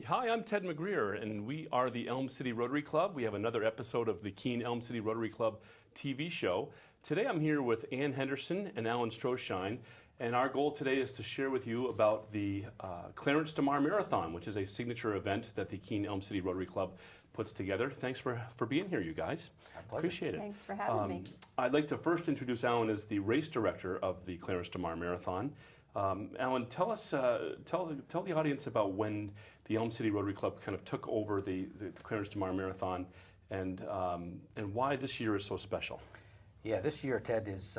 Hi, I'm Ted McGreer, and we are the Elm City Rotary Club. We have another episode of the Keene Elm City Rotary Club TV show. Today I'm here with Ann Henderson and Alan Stroshine, and our goal today is to share with you about the Clarence DeMar Marathon, which is a signature event that the Keene Elm City Rotary Club puts together. Thanks for being here, you guys. My pleasure. Appreciate it. Thanks for having me. I'd like to first introduce Alan as the race director of the Clarence DeMar Marathon. Alan, tell the audience about when the Elm City Rotary Club kind of took over the Clarence DeMar Marathon, and why this year is so special. Yeah, this year, Ted, is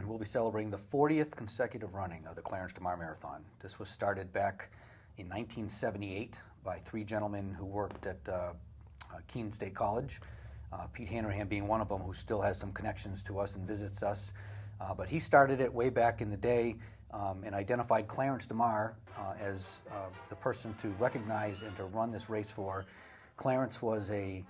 we'll be celebrating the 40th consecutive running of the Clarence DeMar Marathon. This was started back in 1978 by three gentlemen who worked at Keene State College, Pete Hanrahan being one of them, who still has some connections to us and visits us. But he started it way back in the day and identified Clarence DeMar as the person to recognize and to run this race for. Clarence was a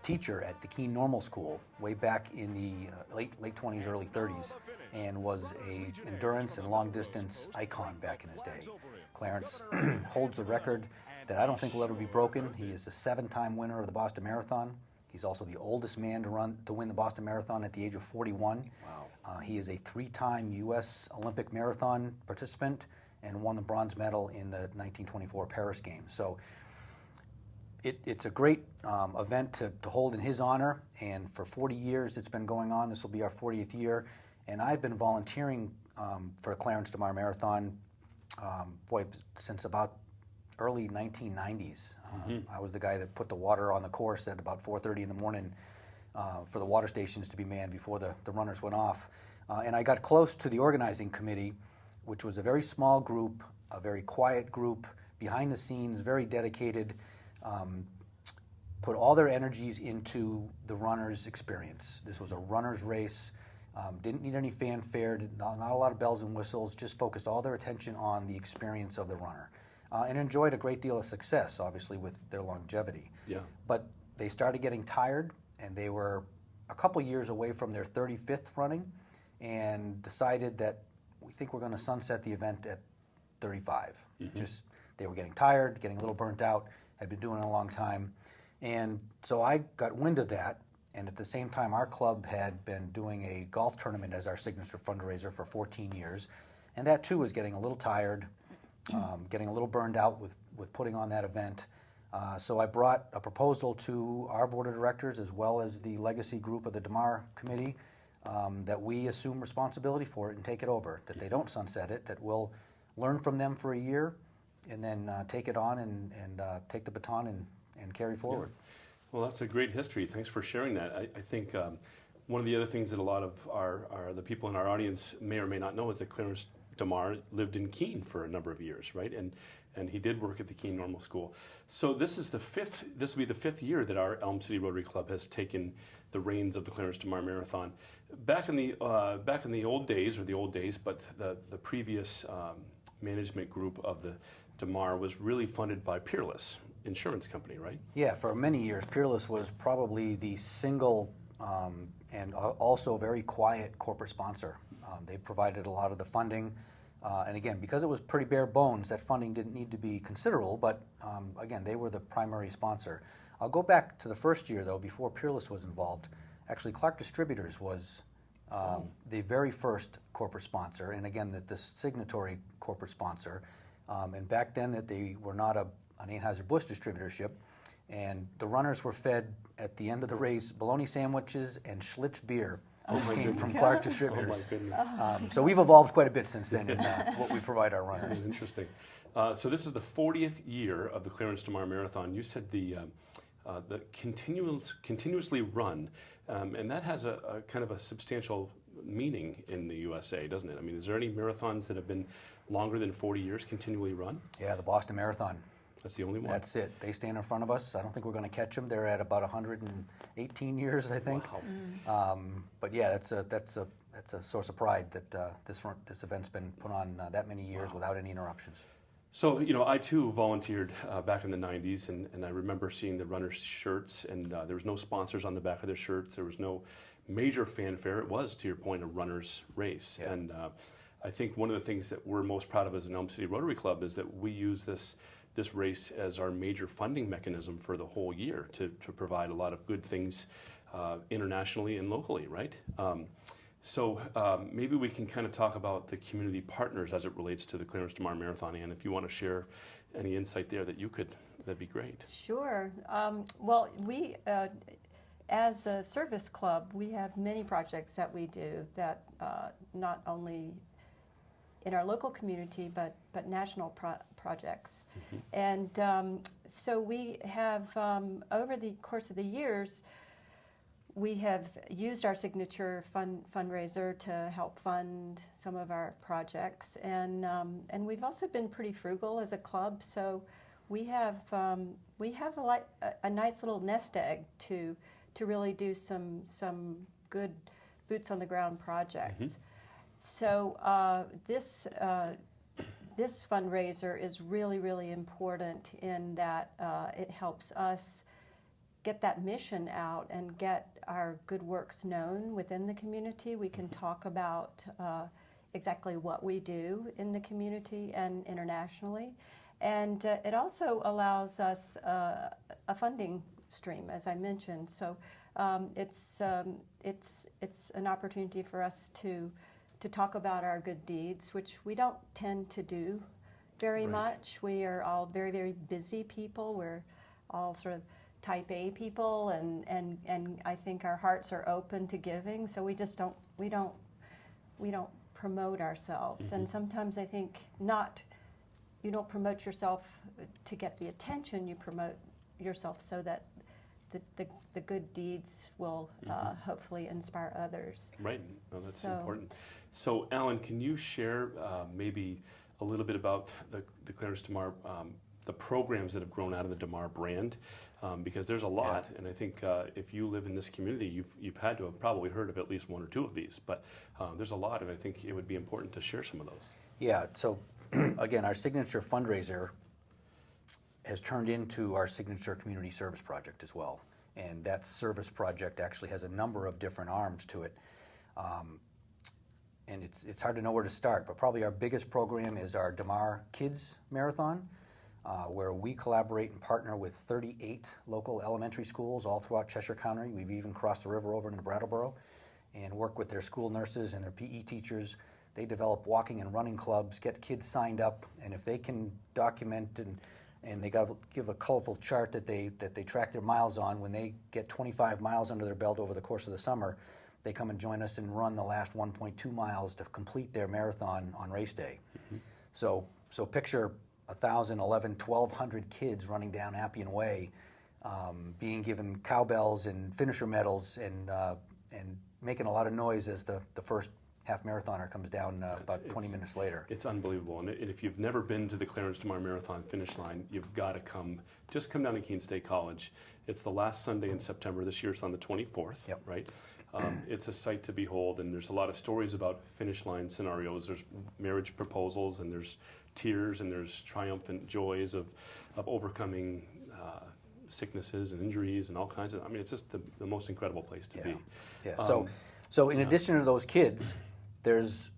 teacher at the Keene Normal School way back in the late 20s, early 30s, and was a endurance and long distance icon back in his day. Clarence holds the record that I don't think will ever be broken. He is a 7-time winner of the Boston Marathon. He's also the oldest man to win the Boston Marathon at the age of 41. Wow. He is a 3-time U.S. Olympic marathon participant and won the bronze medal in the 1924 Paris Games. So it's a great event to hold in his honor, and for 40 years it's been going on. This will be our 40th year, and I've been volunteering for the Clarence DeMar Marathon since about early 1990s. I was the guy that put the water on the course at about 4:30 in the morning for the water stations to be manned before the runners went off. And I got close to the organizing committee, which was a very small group, a very quiet group, behind the scenes, very dedicated, put all their energies into the runner's experience. This was a runner's race, didn't need any fanfare, not a lot of bells and whistles, just focused all their attention on the experience of the runner. And enjoyed a great deal of success, obviously, with their longevity. Yeah. But they started getting tired, and they were a couple years away from their 35th running, and decided that we think we're going to sunset the event at 35. Mm-hmm. They were getting tired, getting a little burnt out, had been doing it a long time. And so I got wind of that, and at the same time our club had been doing a golf tournament as our signature fundraiser for 14 years, and that too was getting a little tired, getting a little burned out with putting on that event. So I brought a proposal to our board of directors as well as the legacy group of the DeMar committee that we assume responsibility for it and take it over, that they don't sunset it, that we'll learn from them for a year and then take it on and take the baton and carry forward. Yeah. Well, that's a great history. Thanks for sharing that. I think one of the other things that a lot of the people in our audience may or may not know is that Clarence DeMar lived in Keene for a number of years, right? And he did work at the Keene Normal School. So this will be the fifth year that our Elm City Rotary Club has taken the reins of the Clarence DeMar Marathon. Back in the old days, but the previous management group of the DeMar was really funded by Peerless Insurance Company, right? Yeah, for many years, Peerless was probably the single and also very quiet corporate sponsor. They provided a lot of the funding, and again, because it was pretty bare bones, that funding didn't need to be considerable, but again, they were the primary sponsor. I'll go back to the first year, though, before Peerless was involved. Actually, Clark Distributors was the very first corporate sponsor, and again, the signatory corporate sponsor. And back then, that they were not an Anheuser-Busch distributorship, and the runners were fed at the end of the race bologna sandwiches and Schlitz beer, which came from Clark Distributors. Oh my goodness. So we've evolved quite a bit since then in what we provide our runners. Interesting. So this is the 40th year of the Clarence DeMar Marathon. You said the continuously run, and that has a kind of a substantial meaning in the USA, doesn't it? I mean, is there any marathons that have been longer than 40 years continually run? Yeah, the Boston Marathon. That's the only one. That's it. They stand in front of us. I don't think we're going to catch them. They're at about 118 years, I think. Wow. But yeah, that's a source of pride that this event's been put on that many years without any interruptions. So, I too volunteered back in the 90s, and I remember seeing the runners' shirts, and there was no sponsors on the back of their shirts. There was no major fanfare. It was, to your point, a runner's race. Yeah. And I think one of the things that we're most proud of as an Elm City Rotary Club is that we use this this race as our major funding mechanism for the whole year to provide a lot of good things internationally and locally, right? So maybe we can kind of talk about the community partners as it relates to the Clarence DeMar Marathon, and if you want to share any insight there that you could, that'd be great. Sure. Well, we, as a service club, we have many projects that we do that not only in our local community, but national projects. And so we have, over the course of the years, we have used our signature fundraiser to help fund some of our projects, and we've also been pretty frugal as a club. So we have a nice little nest egg to really do some good boots on the ground projects. So this fundraiser is really important in that it helps us get that mission out and get our good works known within the community. We can talk about exactly what we do in the community and internationally. And it also allows us a funding stream, as I mentioned. So it's an opportunity for us to talk about our good deeds, which we don't tend to do very much. We are all very busy people. We're all sort of type A people, and I think our hearts are open to giving. So we just don't promote ourselves. And sometimes I think you don't promote yourself to get the attention. You promote yourself so that the good deeds will hopefully inspire others. Right. No, that's important. So, Alan, can you share maybe a little bit about the Clarence DeMar, the programs that have grown out of the DeMar brand? Because there's a lot, and I think if you live in this community, you've had to have probably heard of at least one or two of these. But there's a lot, and I think it would be important to share some of those. Yeah. So, again, our signature fundraiser has turned into our signature community service project as well. And that service project actually has a number of different arms to it. And it's hard to know where to start, but probably our biggest program is our DeMar Kids Marathon, where we collaborate and partner with 38 local elementary schools all throughout Cheshire County. We've even crossed the river over into Brattleboro and work with their school nurses and their PE teachers. They develop walking and running clubs, get kids signed up, and if they can document and they got to give a colorful chart that they track their miles on, when they get 25 miles under their belt over the course of the summer, they come and join us and run the last 1.2 miles to complete their marathon on race day. So picture 1,000, 11, 1,200 kids running down Appian Way, being given cowbells and finisher medals and making a lot of noise as the first half marathoner comes down about 20 minutes later. It's unbelievable, and if you've never been to the Clarence DeMar Marathon finish line, you've got to come. Just come down to Keene State College. It's the last Sunday in September. This year it's on the 24th, right? It's a sight to behold, and there's a lot of stories about finish line scenarios. There's marriage proposals, and there's tears, and there's triumphant joys of overcoming sicknesses and injuries and all kinds of. I mean, it's just the most incredible place to be. Yeah. So in addition to those kids, there's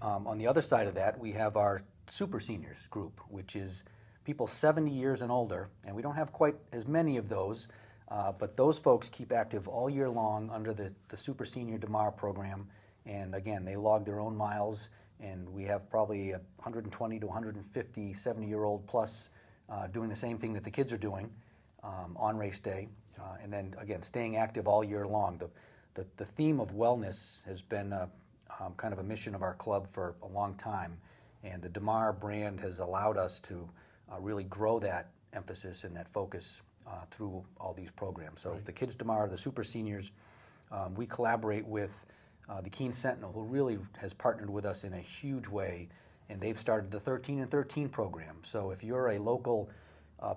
on the other side of that, we have our super seniors group, which is people 70 years and older, and we don't have quite as many of those. But those folks keep active all year long under the Super Senior DeMar program. And again, they log their own miles, and we have probably 120 to 150 70-year-old plus doing the same thing that the kids are doing on race day. And then again, staying active all year long. The theme of wellness has been kind of a mission of our club for a long time. And the DeMar brand has allowed us to really grow that emphasis and that focus through all these programs. So the Kids DeMar, the Super Seniors, we collaborate with the Keene Sentinel, who really has partnered with us in a huge way, and they've started the 13 and 13 program. So if you're a local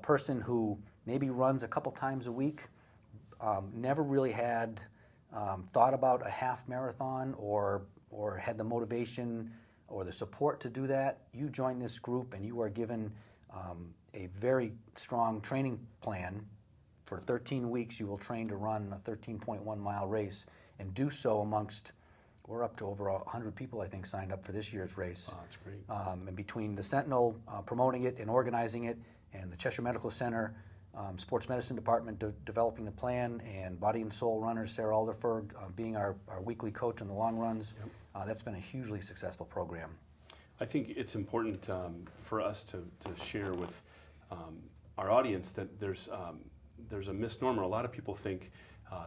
person who maybe runs a couple times a week, never really had thought about a half marathon or had the motivation or the support to do that, you join this group and you are given a very strong training plan. For 13 weeks, you will train to run a 13.1 mile race and do so amongst, we're up to over 100 people, I think, signed up for this year's race. Oh, that's great. And between the Sentinel promoting it and organizing it, and the Cheshire Medical Center Sports Medicine Department developing the plan, and Body and Soul runners Sarah Alderferg being our weekly coach in the long runs. Yep. That's been a hugely successful program. I think it's important for us to share with our audience that there's a misnomer. A lot of people think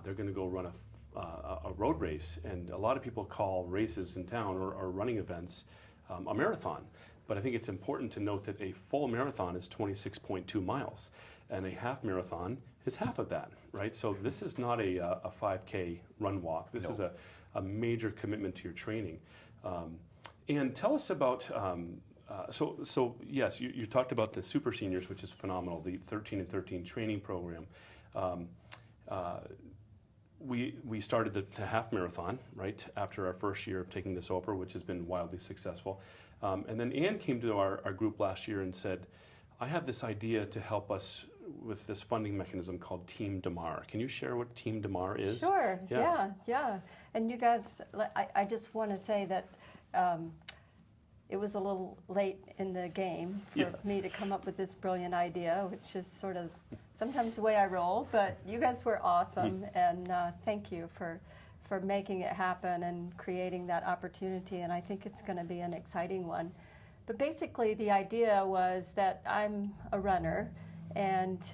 they're going to go run a road race, and a lot of people call races in town or running events a marathon. But I think it's important to note that a full marathon is 26.2 miles, and a half marathon is half of that, right? So this is not a 5K run walk. This is a major commitment to your training. And tell us about, so yes, you talked about the Super Seniors, which is phenomenal, the 13 and 13 training program. We started the half marathon, right, after our first year of taking this over, which has been wildly successful. And then Ann came to our group last year and said, I have this idea to help us with this funding mechanism called Team DeMar. Can you share what Team DeMar is? Sure, yeah. And you guys, I just want to say that it was a little late in the game for me to come up with this brilliant idea, which is sort of sometimes the way I roll, but you guys were awesome, and thank you for making it happen and creating that opportunity, and I think it's going to be an exciting one. But basically the idea was that I'm a runner, and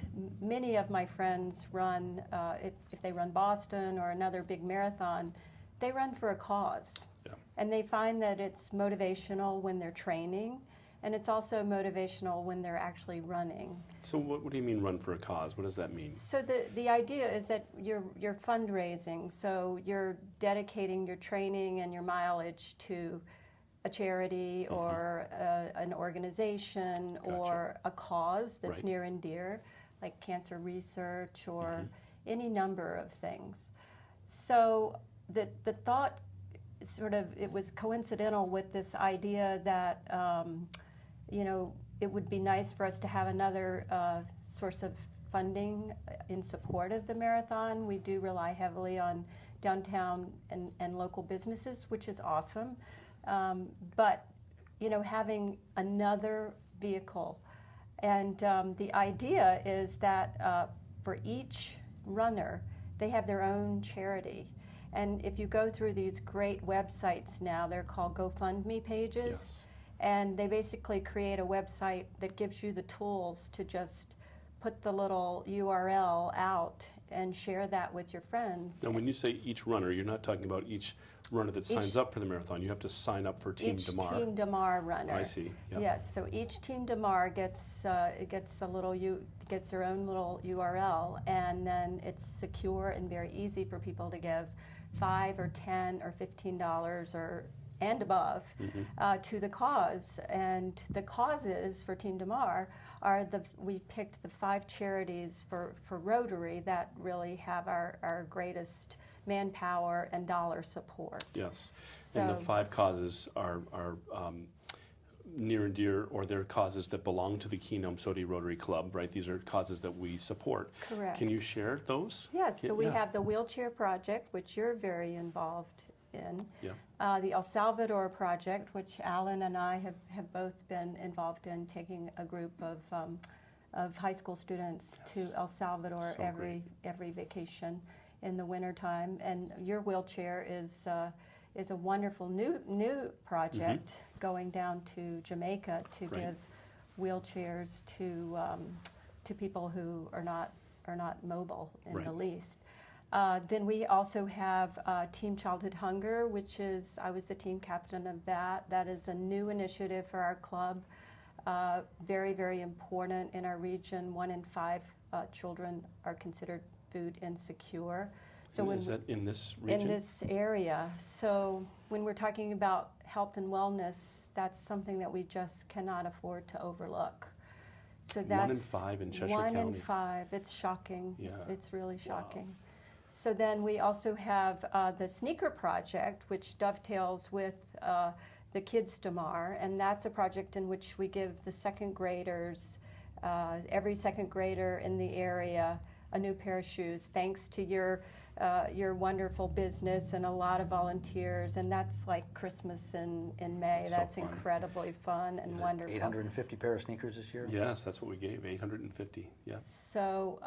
many of my friends run, if they run Boston or another big marathon, they run for a cause. Yeah. And they find that it's motivational when they're training, and it's also motivational when they're actually running. So what do you mean run for a cause? What does that mean? So the idea is that you're fundraising, so you're dedicating your training and your mileage to a charity or an organization or a cause that's near and dear, like cancer research or any number of things. So the thought sort of, it was coincidental with this idea that it would be nice for us to have another source of funding in support of the marathon. We do rely heavily on downtown and local businesses, which is awesome. But having another vehicle, and the idea is that for each runner, they have their own charity. And if you go through these great websites now, they're called GoFundMe pages. Yes. And they basically create a website that gives you the tools to just put the little URL out and share that with your friends. Now, when you say each runner, you're not talking about each runner that signs up for the marathon. You have to sign up for Team DeMar. Each Team DeMar runner. I see. Yep. Yes. So each Team DeMar gets gets their own little URL, and then it's secure and very easy for people to give $5 or $10 or $15 and above to the cause. And the causes for Team DeMar are we picked the 5 charities for Rotary that really have our greatest manpower and dollar support. Yes, so, and the 5 causes are near and dear, or they're causes that belong to the Keenum-Soddy Rotary Club, right? These are causes that we support. Correct. Can you share those? Yes, so we have the Wheelchair Project, which you're very involved in. Yeah. The El Salvador Project, which Alan and I have both been involved in, taking a group of high school students to El Salvador every vacation in the wintertime. And your wheelchair is a wonderful new project going down to Jamaica to give wheelchairs to people who are not mobile in the least. Then we also have Team Childhood Hunger, which is, I was the team captain of that. That is a new initiative for our club. Very, very important in our region. 1 in 5 children are considered food insecure. So is that in this region? In this area. So when we're talking about health and wellness, that's something that we just cannot afford to overlook. So that's 1 in 5 in Cheshire County. 1 in 5. It's shocking. Yeah. It's really shocking. Wow. So then we also have the Sneaker Project, which dovetails with the Kids DeMar, and that's a project in which we give the second graders, every second grader in the area, a new pair of shoes, thanks to your wonderful business and a lot of volunteers. And that's like Christmas in May. So That's fun. incredibly fun and wonderful. 850 pair of sneakers this year? Yes, that's what we gave, 850, yeah. So,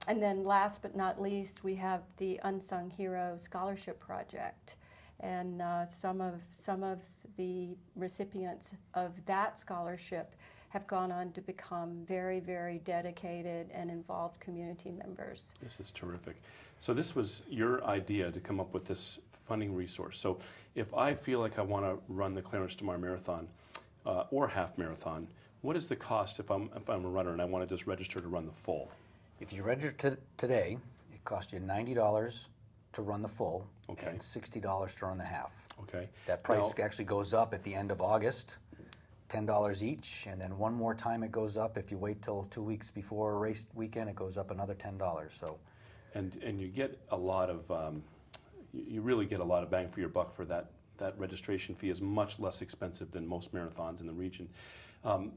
and then last but not least, we have the Unsung Hero Scholarship Project. And some of the recipients of that scholarship have gone on to become very, very dedicated and involved community members. This is terrific. So this was your idea to come up with this funding resource. So if I feel like I want to run the Clarence DeMar Marathon or half marathon, what is the cost if I'm a runner and I want to just register to run the full? If you register today, it costs you $90 to run the full, Okay. and $60 to run the half. Okay. That price actually goes up at the end of August, $10 each, and then one more time it goes up. If you wait till 2 weeks before a race weekend, it goes up another $10. So, and you get a lot of you really get a lot of bang for your buck for that. That registration fee is much less expensive than most marathons in the region.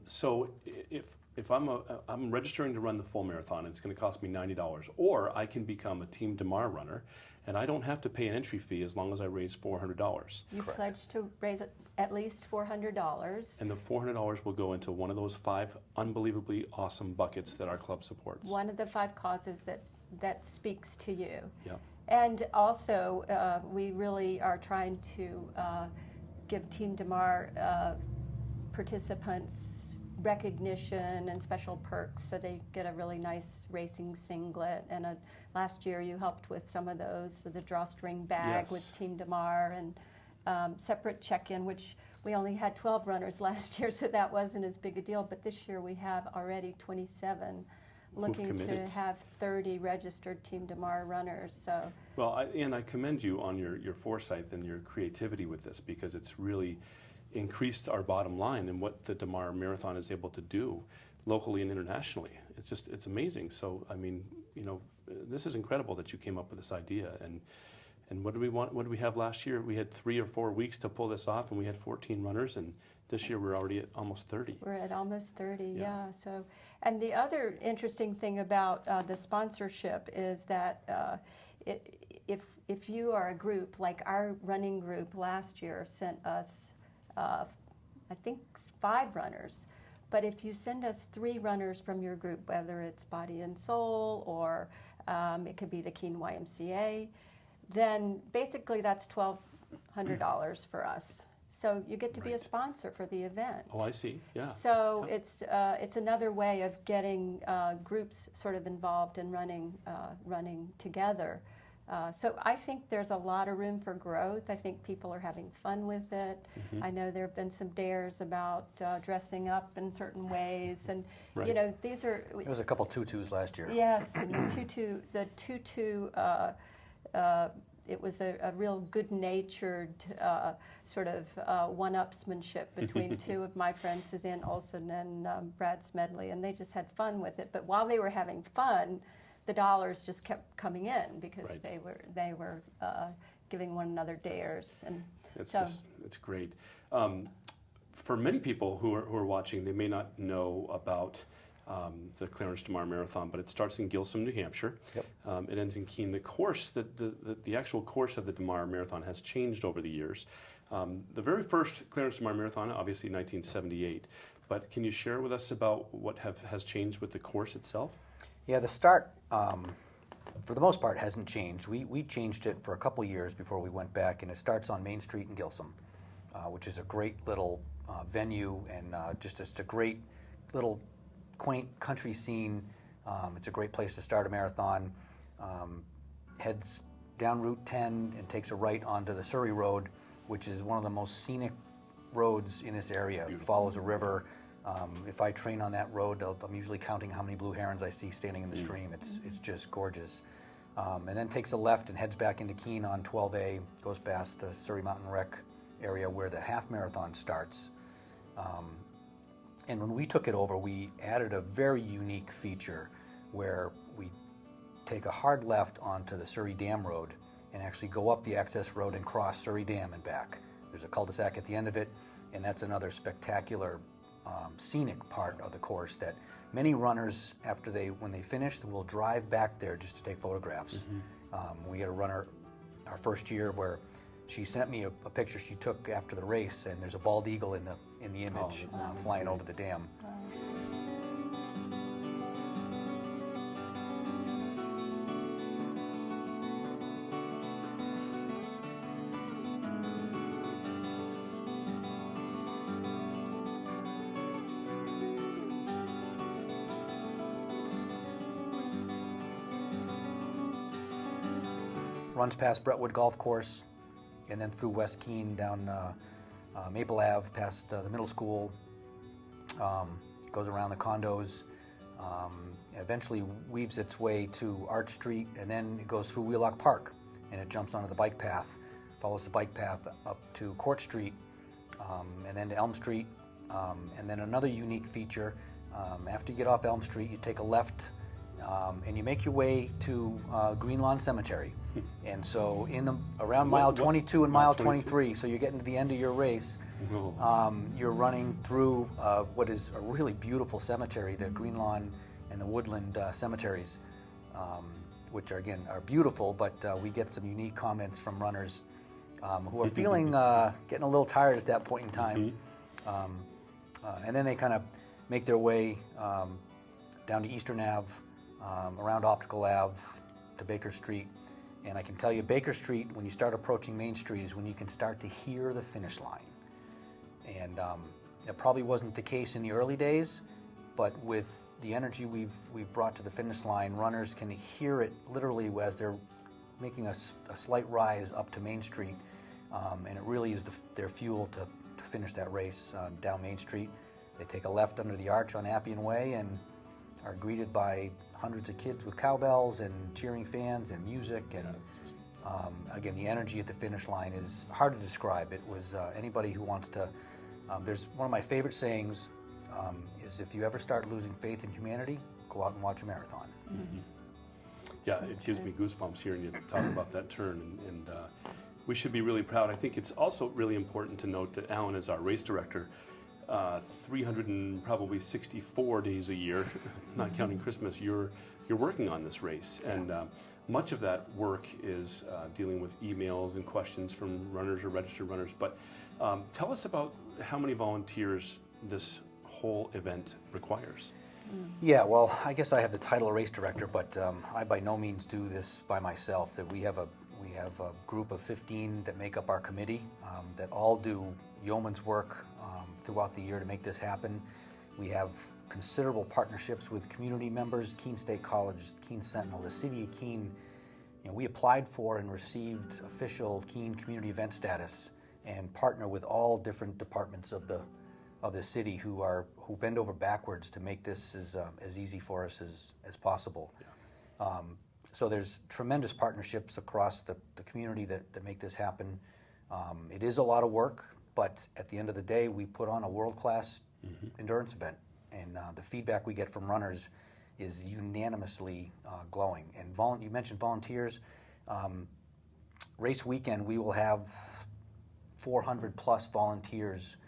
So if I'm registering to run the full marathon, it's going to cost me $90, or I can become a Team DeMar runner, and I don't have to pay an entry fee as long as I raise $400. You pledge to raise at least $400. And the $400 will go into one of those 5 unbelievably awesome buckets that our club supports. One of the 5 causes that speaks to you. Yeah. And also, we really are trying to give Team DeMar participants recognition and special perks, so they get a really nice racing singlet. And last year you helped with some of those, so the drawstring bag Yes. with Team DeMar, and separate check-in, which we only had 12 runners last year, so that wasn't as big a deal. But this year we have already 27. Looking to committed. have 30 registered Team DeMar runners. So, Well, I commend you on your foresight and your creativity with this, because it's really increased our bottom line and what the DeMar Marathon is able to do locally and internationally. It's amazing. So, I mean, this is incredible that you came up with this idea. And what did we have last year? We had 3 or 4 weeks to pull this off, and we had 14 runners, and this year we're already at almost 30. we're at almost 30, Yeah. yeah. So, and the other interesting thing about the sponsorship is that if you are a group, like our running group last year sent us, I think 5 runners. But if you send us 3 runners from your group, whether it's Body and Soul or it could be the Keene YMCA, then basically that's $1,200 for us. So you get to be a Right. sponsor for the event. Oh, I see. Yeah. So it's another way of getting groups sort of involved in running together. So I think there's a lot of room for growth. I think people are having fun with it. Mm-hmm. I know there have been some dares about dressing up in certain ways, and Right. these are. there was a couple tutus last year. Yes, and the tutu. It was a real good-natured sort of one-upsmanship between 2 of my friends, Suzanne Olson and Brad Smedley, and they just had fun with it. But while they were having fun, the dollars just kept coming in because Right. they were giving one another dares, and It's great. For many people who are watching, they may not know about the Clarence DeMar Marathon, but it starts in Gilsum, New Hampshire. Yep. It ends in Keene. The course, the actual course of the DeMar Marathon has changed over the years. The very first Clarence DeMar Marathon, obviously 1978, but can you share with us about what has changed with the course itself? Yeah, the start, for the most part, hasn't changed. We changed it for a couple years before we went back, and it starts on Main Street in Gilsum, which is a great little venue and just a great little quaint country scene. It's a great place to start a marathon. Heads down Route 10 and takes a right onto the Surrey Road, which is one of the most scenic roads in this area. It follows a river. If I train on that road, I'm usually counting how many blue herons I see standing in the stream. It's just gorgeous. And then takes a left and heads back into Keene on 12A, goes past the Surrey Mountain Rec area where the half marathon starts. And when we took it over, we added a very unique feature where we take a hard left onto the Surrey Dam Road and actually go up the access road and cross Surrey Dam and back. There's a cul-de-sac at the end of it, and that's another spectacular scenic part of the course that many runners, when they finish, will drive back there just to take photographs. We had a runner our first year where she sent me a picture she took after the race, and there's a bald eagle in the image flying over the dam. Runs past Brentwood Golf Course, and then through West Keene, down Maple Ave, past the middle school, goes around the condos, eventually weaves its way to Arch Street, and then it goes through Wheelock Park, and it jumps onto the bike path, follows the bike path up to Court Street, and then to Elm Street, and then another unique feature, after you get off Elm Street, you take a left, and you make your way to Green Lawn Cemetery. And so around mile 22 and mile 23, so you're getting to the end of your race, you're running through what is a really beautiful cemetery, the Green Lawn and the Woodland cemeteries, which are, again, are beautiful, but we get some unique comments from runners who are feeling, getting a little tired at that point in time. And then they kind of make their way down to Eastern Ave, around Optical Ave to Baker Street. And I can tell you, Baker Street, when you start approaching Main Street, is when you can start to hear the finish line. And it probably wasn't the case in the early days, but with the energy we've brought to the finish line, runners can hear it literally as they're making a slight rise up to Main Street. And it really is their fuel to finish that race down Main Street. They take a left under the arch on Appian Way and are greeted by hundreds of kids with cowbells and cheering fans and music. And again, the energy at the finish line is hard to describe. It was anybody who wants to, there's one of my favorite sayings is, if you ever start losing faith in humanity, go out and watch a marathon. Yeah, it gives me goosebumps hearing you talk about that turn, and we should be really proud. I think it's also really important to note that Alan is our race director. 364 days a year, not counting Christmas, you're working on this race, and much of that work is dealing with emails and questions from runners or registered runners. But tell us about how many volunteers this whole event requires. Yeah, well, I guess I have the title of race director, but I by no means do this by myself. That we have a group of 15 that make up our committee that all do yeoman's work throughout the year to make this happen. We have considerable partnerships with community members, Keene State College, Keene Sentinel, the City of Keene. You know, we applied for and received official Keene community event status, and partner with all different departments of the city who bend over backwards to make this as easy for us as possible. Yeah. So there's tremendous partnerships across the community that make this happen. It is a lot of work, but at the end of the day, we put on a world-class endurance event, and the feedback we get from runners is unanimously glowing. And you mentioned volunteers. Race weekend, we will have 400 plus volunteers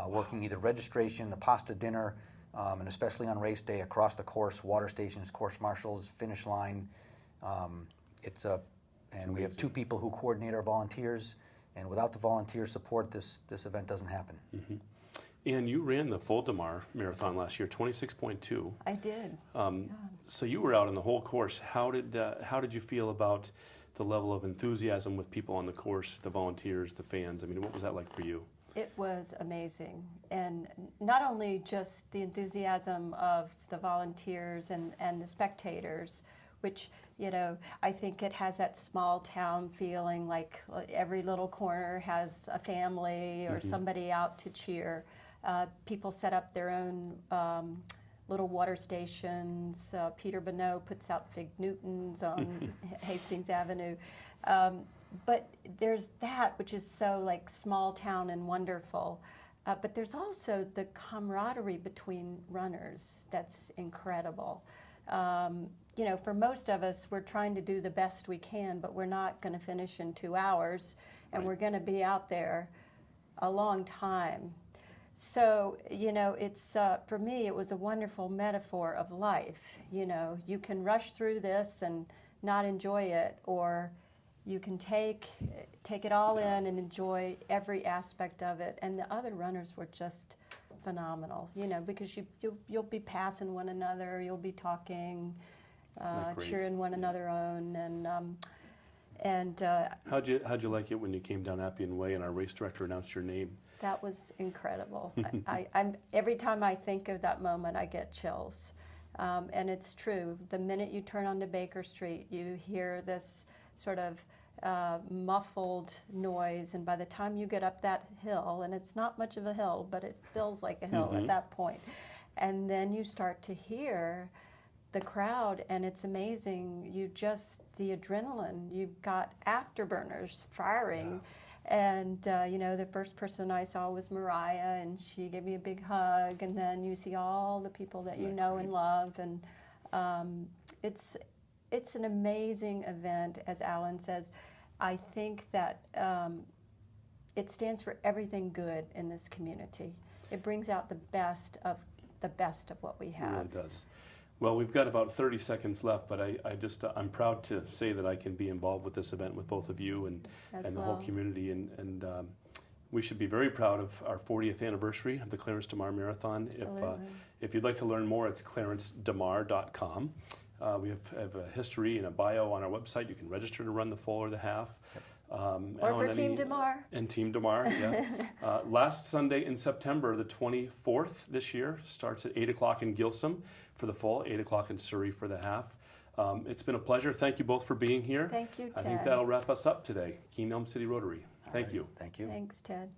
working either registration, the pasta dinner, and especially on race day across the course, water stations, course marshals, finish line. And we have 2 people who coordinate our volunteers. And without the volunteer support, this event doesn't happen. And you ran the full DeMar marathon last year, 26.2. I did. So you were out on the whole course. How did you feel about the level of enthusiasm with people on the course, the volunteers, the fans? I mean, what was that like for you? It was amazing. And not only just the enthusiasm of the volunteers and the spectators, which, you know, I think it has that small town feeling, like every little corner has a family or somebody out to cheer. People set up their own little water stations. Peter Bonneau puts out Fig Newtons on Hastings Avenue. But there's that, which is so like small town and wonderful. But there's also the camaraderie between runners that's incredible. You know, for most of us, we're trying to do the best we can, but we're not going to finish in 2 hours, and we're going to be out there a long time. So, you know, it's for me, it was a wonderful metaphor of life. You know, you can rush through this and not enjoy it, or you can take it all in and enjoy every aspect of it. And the other runners were just phenomenal, you know, because you'll be passing one another, you'll be talking, cheering one another on, and how'd you like it when you came down Appian Way and our race director announced your name? that was incredible. I'm every time I think of that moment, I get chills, and it's true. The minute you turn onto Baker Street, you hear this sort of muffled noise, and by the time you get up that hill, and it's not much of a hill, but it feels like a hill at that point, and then you start to hear the crowd, and it's amazing. The adrenaline, you've got afterburners firing. And, you know, the first person I saw was Mariah, and she gave me a big hug, and then you see all the people that you know and love, and it's an amazing event, as Alan says. I think that it stands for everything good in this community. It brings out the best of what we have. It really does. Well, we've got about 30 seconds left, but I'm proud to say that I can be involved with this event with both of you and the whole community, and we should be very proud of our 40th anniversary of the Clarence DeMar Marathon. If you'd like to learn more, it's clarencedemar.com. We have a history and a bio on our website. You can register to run the full or the half. Or for Team DeMar. And Team DeMar, yeah. Last Sunday in September, the 24th this year, starts at 8 o'clock in Gilsum for the full, 8 o'clock in Surrey for the half. It's been a pleasure. Thank you both for being here. Thank you, Ted. I think that'll wrap us up today. Keene Elm City Rotary. Thank you. Thank you. Thanks, Ted.